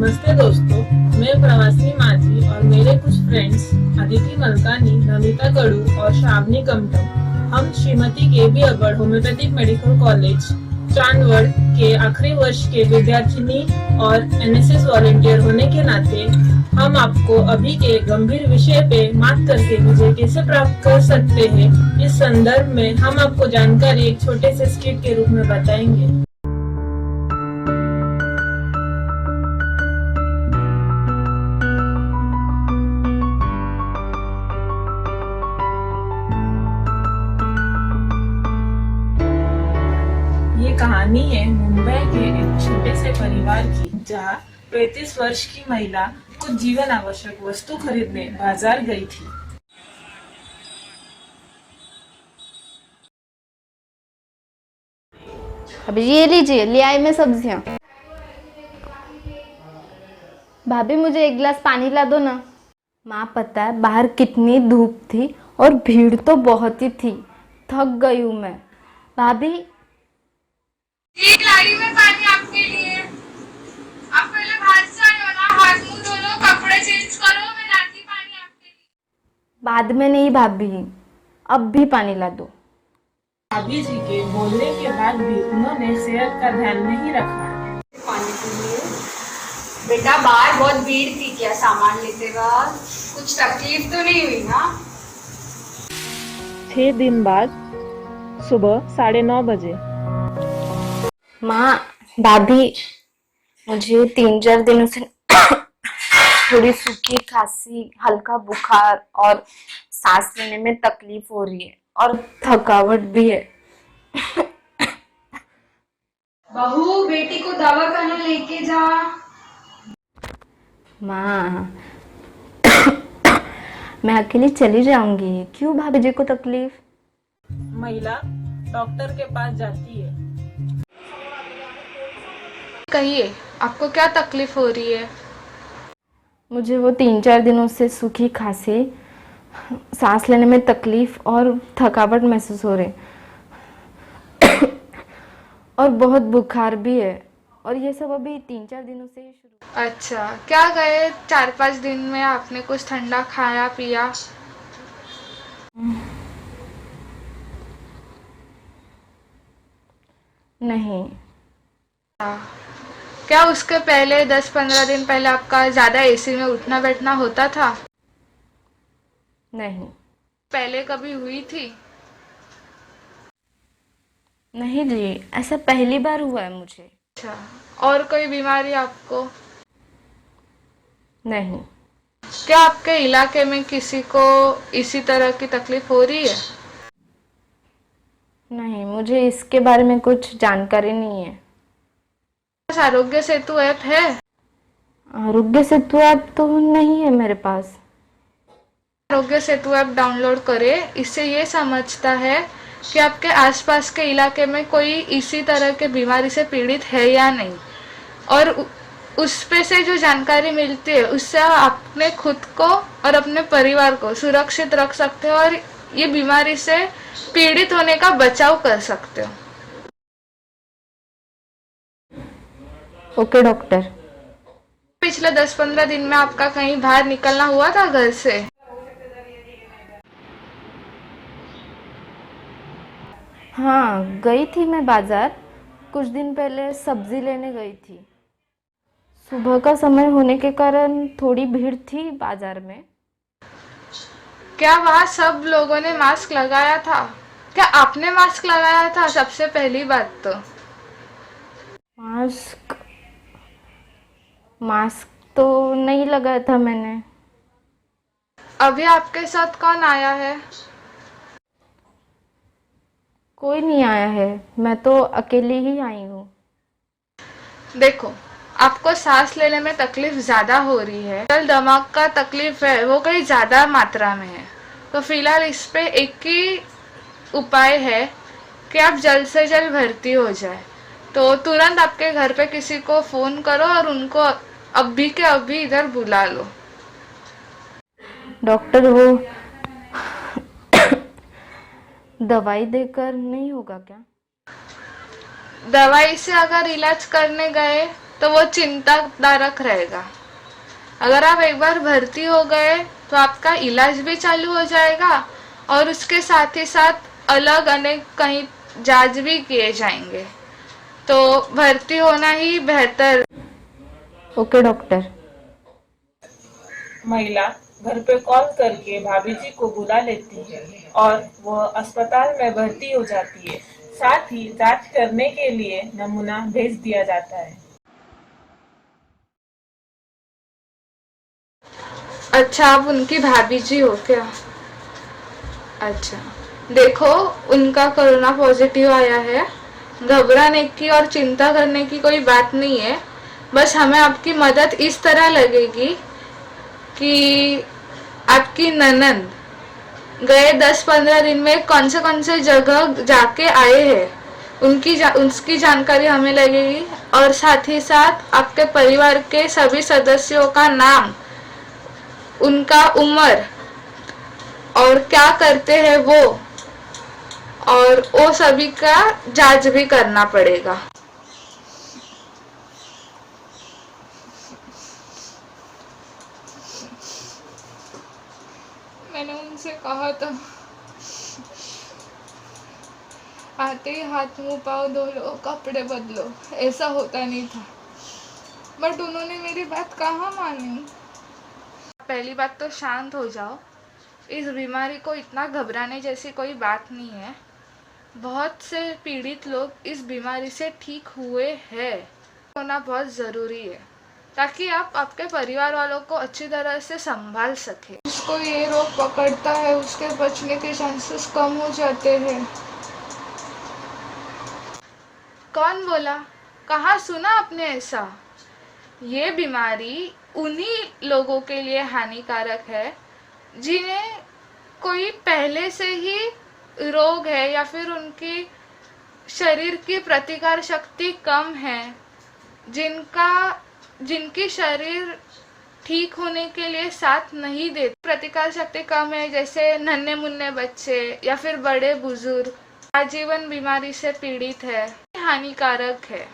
नमस्ते दोस्तों, मैं प्रवासी माझी और मेरे कुछ फ्रेंड्स अदिति मलकानी, नमिता गड़ू और श्रावणी कमटम हम Shrimati K B. Agad homeopathic medical college Chandwad के आखिरी वर्ष के विद्यार्थिनी और एनएसएस वॉलेंटियर होने के नाते हम आपको अभी के गंभीर विषय पे मात करके विजय कैसे प्राप्त कर सकते हैं, इस संदर्भ में हम आपको जानकारी एक छोटे से स्किट के रूप में बताएंगे। ये कहानी है मुंबई के एक छोटे से परिवार की, जहाँ 35 वर्ष की महिला कुछ जीवन आवश्यक वस्तु खरीदने बाजार गई थी। अभी ये लीजिए, ले आई मैं सब्जियां। भाभी मुझे एक गिलास पानी ला दो ना। माँ पता है बाहर कितनी धूप थी और भीड़ तो बहुत ही थी, थक गई हूँ मैं। भाभी एक गाड़ी में पानी आपके लिए। आप पहले बाहर से आए हो ना, हाथ मुंह धो लो, कपड़े चेंज करो, मैं लाती पानी आपके लिए। बाद में नहीं भाभी, अब भी पानी ला दो। भाभी जी के बोलने के बाद भी उन्होंने सेहत का ध्यान नहीं रखा। पानी के लिए बेटा, बाहर बहुत भीड़ थी, क्या सामान लेते वक्त कुछ तकलीफ तो नहीं हुई ना? 6 दिन बाद सुबह 9:30 बजे माँ, भाभी मुझे 3-4 दिनों से थोड़ी सूखी खांसी, हल्का बुखार और सांस लेने में तकलीफ हो रही है और थकावट भी है। बहू, बेटी को दवाखाना लेके जा। माँ मैं अकेली चली जाऊंगी, क्यों भाभी जी को तकलीफ? महिला डॉक्टर के पास जाती है। कहिए, आपको क्या तकलीफ हो रही है? मुझे वो 3-4 दिनों से सूखी खांसी, सांस लेने में तकलीफ और थकावट महसूस हो रही और बहुत बुखार भी है, और ये सब अभी 3-4 दिनों से ही शुरू। अच्छा, क्या गए 4-5 दिन में आपने कुछ ठंडा खाया पिया? नहीं। क्या उसके पहले 10-15 दिन पहले आपका ज्यादा एसी में उठना बैठना होता था? नहीं। पहले कभी हुई थी? नहीं जी, ऐसा पहली बार हुआ है मुझे। अच्छा, और कोई बीमारी आपको? नहीं। क्या आपके इलाके में किसी को इसी तरह की तकलीफ हो रही है? नहीं, मुझे इसके बारे में कुछ जानकारी नहीं है। आरोग्य सेतु ऐप है? आरोग्य सेतु ऐप तो नहीं है मेरे पास। आरोग्य सेतु ऐप डाउनलोड करें। इससे ये समझता है कि आपके आसपास के इलाके में कोई इसी तरह के बीमारी से पीड़ित है या नहीं, और उस पे से जो जानकारी मिलती है उससे आप अपने खुद को और अपने परिवार को सुरक्षित रख सकते हो और ये बीमारी से पीड़ित होने का बचाव कर सकते हो। Okay doctor. पिछले 10-15 दिन में आपका कहीं बाहर निकलना हुआ था घर से? हाँ, गई थी मैं बाजार। कुछ दिन पहले सब्जी लेने गई थी। सुबह का समय होने के कारण थोड़ी भीड़ थी बाजार में। क्या वहाँ सब लोगों ने मास्क लगाया था? क्या आपने मास्क लगाया था? सबसे पहली बात तो मास्क तो नहीं लगाया था मैंने। अभी आपके साथ कौन आया है? कोई नहीं आया है, मैं तो अकेली ही आई हूँ। देखो, आपको सांस लेने में तकलीफ ज्यादा हो रही है, दिल दिमाग का तकलीफ है, वो कहीं ज्यादा मात्रा में है, तो फिलहाल इस पे एक ही उपाय है कि आप जल्द से जल्द भर्ती हो जाए। तो तुरंत आपके घर पे किसी को फोन करो और उनको अभी के अभी इधर बुला लो। डॉक्टर, वो दवाई देकर नहीं होगा क्या? दवाई से अगर इलाज करने गए तो वो चिंतादायक रहेगा। अगर आप एक बार भर्ती हो गए तो आपका इलाज भी चालू हो जाएगा और उसके साथ ही साथ अलग अनेक कहीं जांच भी किए जाएंगे, तो भर्ती होना ही बेहतर। Okay doctor. महिला घर पे कॉल करके भाभी जी को बुला लेती है और वह अस्पताल में भर्ती हो जाती है। साथ ही जांच करने के लिए नमूना भेज दिया जाता है। अच्छा, आप उनकी भाभी जी हो क्या? अच्छा, देखो उनका कोरोना पॉजिटिव आया है। घबराने की और चिंता करने की कोई बात नहीं है। बस हमें आपकी मदद इस तरह लगेगी कि आपकी ननंद गए 10-15 दिन में कौन से जगह जाके आए हैं, उसकी जानकारी हमें लगेगी और साथ ही साथ आपके परिवार के सभी सदस्यों का नाम, उनका उम्र और क्या करते हैं वो, और वो सभी का जांच भी करना पड़ेगा। मैंने उनसे कहा था आते ही हाथ मुंह पाँव धो लो, कपड़े बदलो, ऐसा होता नहीं था, बट उन्होंने मेरी बात कहाँ मानी। पहली बात तो शांत हो जाओ। इस बीमारी को इतना घबराने जैसी कोई बात नहीं है। बहुत से पीड़ित लोग इस बीमारी से ठीक हुए हैं। होना बहुत ज़रूरी है ताकि आप आपके परिवार वालों को अच्छी तरह से संभाल सके। जिसको ये रोग पकड़ता है उसके बचने के चांसेस कम हो जाते हैं। कौन बोला? कहाँ सुना आपने ऐसा? ये बीमारी उन्हीं लोगों के लिए हानिकारक है जिन्हें कोई पहले से ही रोग है या फिर उनकी शरीर की प्रतिकार शक्ति कम है, जिनकी शरीर ठीक होने के लिए साथ नहीं देती। प्रतिकार शक्ति कम है, जैसे नन्हे मुन्ने बच्चे या फिर बड़े बुजुर्ग आजीवन बीमारी से पीड़ित है, हानिकारक है।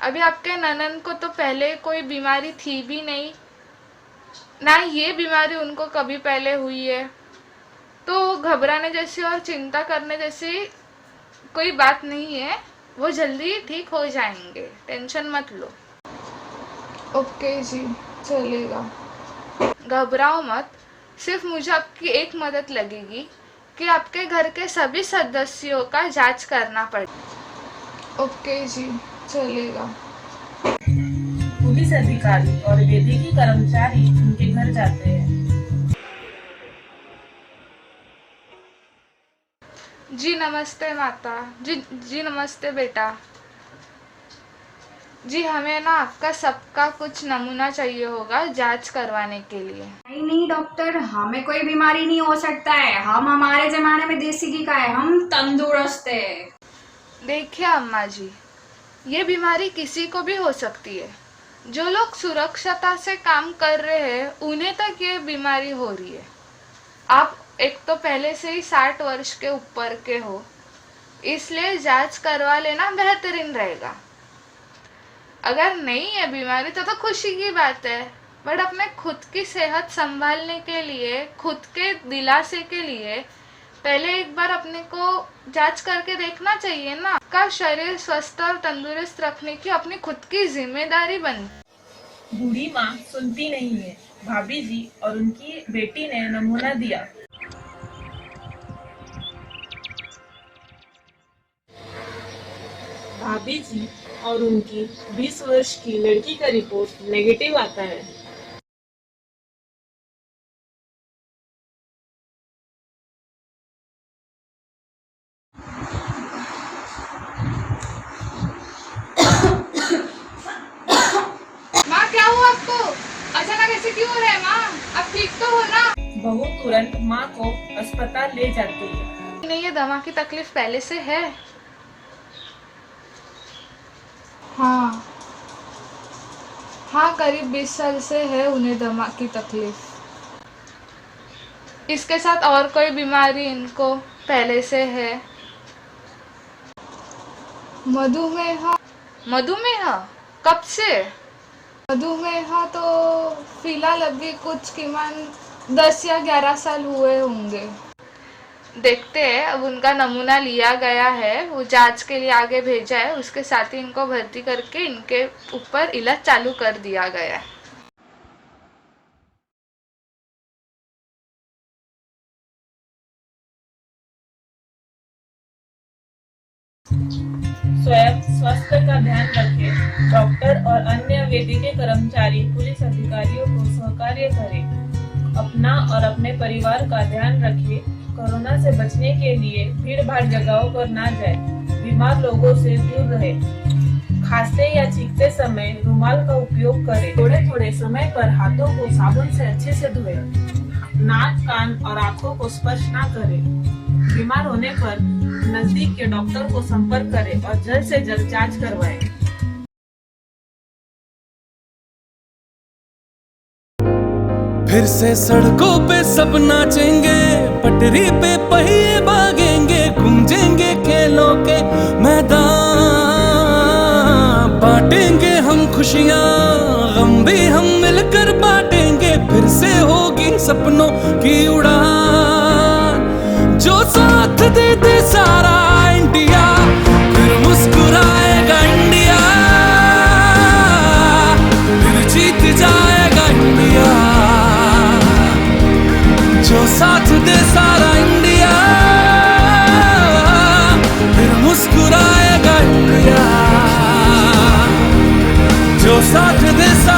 अभी आपके ननन को तो पहले कोई बीमारी थी भी नहीं, ना ये बीमारी उनको कभी पहले हुई है, तो घबराने जैसी और चिंता करने जैसी कोई बात नहीं है। वो जल्दी ठीक हो जाएंगे, टेंशन मत लो। ओके जी, चलेगा। घबराओ मत। सिर्फ मुझे आपकी एक मदद लगेगी कि आपके घर के सभी सदस्यों का जांच करना पड़ेगा। ओके जी, चलेगा। पुलिस अधिकारी और वैद्यकीय कर्मचारी उनके घर जाते हैं। जी नमस्ते माता जी नमस्ते बेटा जी। हमें ना आपका सबका कुछ नमूना चाहिए होगा जांच करवाने के लिए। नहीं नहीं डॉक्टर, हमें कोई बीमारी नहीं हो सकता है। हम हमारे जमाने में देसी घी का है, हम तंदुरुस्त है। देखिए अम्मा जी, ये बीमारी किसी को भी हो सकती है। जो लोग सुरक्षता से काम कर रहे हैं उन्हें तक ये बीमारी हो रही है। आप एक तो पहले से ही 60 वर्ष के ऊपर के हो, इसलिए जांच करवा लेना बेहतरीन रहेगा। अगर नहीं है बीमारी तो खुशी की बात है, बट अपने खुद की सेहत संभालने के लिए, खुद के दिलासे के लिए पहले एक बार अपने को जांच करके देखना चाहिए ना। आपका शरीर स्वस्थ और तंदुरुस्त रखने की अपनी खुद की जिम्मेदारी बनती। बूढ़ी माँ सुनती नहीं है। भाभी जी और उनकी बेटी ने नमूना दिया। भाभी जी और उनकी 20 वर्ष की लड़की का रिपोर्ट नेगेटिव आता है। माँ क्या हुआ आपको? अचानक ऐसे क्यों हो रहा है माँ? आप ठीक तो हो ना? बहू तुरंत माँ को अस्पताल ले जाती है। नहीं, ये दमा की तकलीफ पहले से है। हाँ, करीब 20 साल से है उन्हें दमा की तकलीफ। इसके साथ और कोई बीमारी इनको पहले से है? मधुमेह। मधुमेह कब से? मधुमेह तो फिलहाल अभी कुछ किमान 10 या 11 साल हुए होंगे। देखते हैं, अब उनका नमूना लिया गया है, वो जांच के लिए आगे भेजा है, उसके साथ ही इनको भर्ती करके इनके ऊपर इलाज चालू कर दिया गया है। स्वयं स्वास्थ्य का ध्यान रखें। डॉक्टर और अन्य वैद्यकीय कर्मचारी, पुलिस अधिकारियों को सहकार्य करें। अपना और अपने परिवार का ध्यान रखें। कोरोना से बचने के लिए भीड़ भाड़ जगहों पर ना जाए। बीमार लोगों से दूर रहे। खांसते या छींकते समय रुमाल का उपयोग करें। थोड़े थोड़े समय पर हाथों को साबुन से अच्छे से धोएं। नाक, कान और आंखों को स्पर्श ना करें। बीमार होने पर नजदीक के डॉक्टर को संपर्क करें और जल्द से जल्द जांच करवाएं। फिर से सड़कों पे सब नाचेंगे, पटरी पे पहिए भागेंगे, गूंजेंगे खेलों के मैदान, बांटेंगे हम खुशियां, गम भी हम मिलकर बांटेंगे। फिर से होगी सपनों की उड़ान, जो साथ दे दे सारा इंडिया, फिर मुस्कुराएगा इंडिया, फिर जीत जाएगा इंडिया। जो साथ दे सारा इंडिया, फिर मुस्कुराएगा इंडिया। जो साथ दे सारा